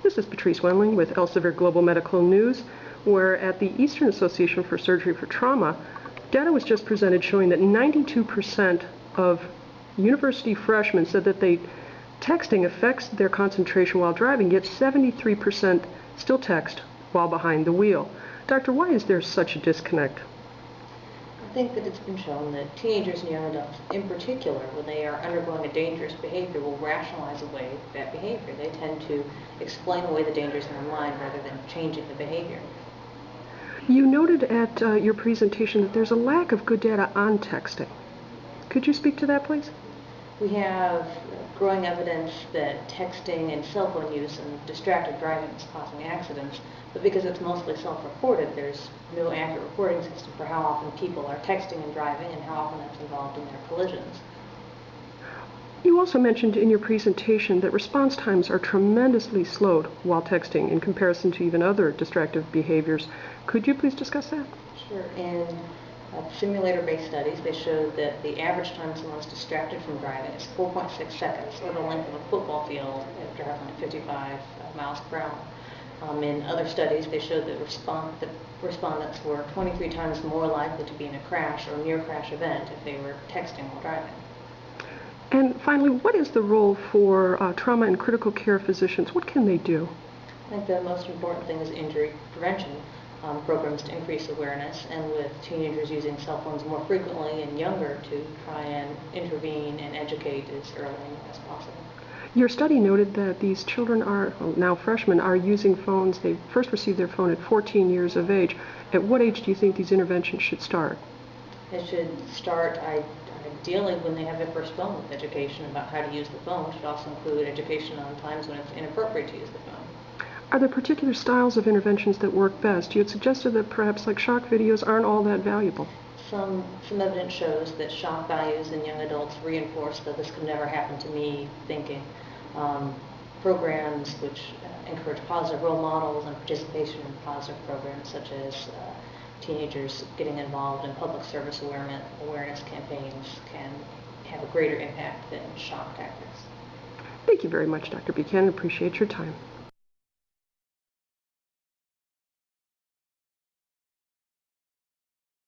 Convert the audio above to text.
This is Patrice Wendling with Elsevier Global Medical News, where at the Eastern Association for Surgery for Trauma, data was just presented showing that 92% of university freshmen said that texting affects their concentration while driving, yet 73% still text while behind the wheel. Doctor, why is there such a disconnect? I think that it's been shown that teenagers and young adults, in particular, when they are undergoing a dangerous behavior, will rationalize away that behavior. They tend to explain away the dangers in their mind rather than changing the behavior. You noted at your presentation that there's a lack of good data on texting. Could you speak to that, please? We have growing evidence that texting and cell phone use and distracted driving is causing accidents, but because it's mostly self-reported, there's no accurate reporting system for how often people are texting and driving and how often that's involved in their collisions. You also mentioned in your presentation that response times are tremendously slowed while texting in comparison to even other distractive behaviors. Could you please discuss that? Sure. In simulator-based studies, they showed that the average time someone's distracted from driving is 4.6 seconds, or the length of a football field if driving at 55 miles per hour. In other studies, they showed that respondents were 23 times more likely to be in a crash or near-crash event if they were texting while driving. And finally, what is the role for trauma and critical care physicians? What can they do? I think the most important thing is injury prevention programs to increase awareness, and with teenagers using cell phones more frequently and younger, to try and intervene and educate as early as possible. Your study noted that these children now freshmen, are using phones. They first received their phone at 14 years of age. At what age do you think these interventions should start? It should start ideally when they have their first phone, with education about how to use the phone. It should also include education on times when it's inappropriate to use the phone. Are there particular styles of interventions that work best? You had suggested that perhaps like shock videos aren't all that valuable. Some evidence shows that shock values in young adults reinforce that this could never happen to me thinking. Programs which encourage positive role models and participation in positive programs, such as teenagers getting involved in public service awareness campaigns, can have a greater impact than shock tactics. Thank you very much, Dr. Buchanan. Appreciate your time.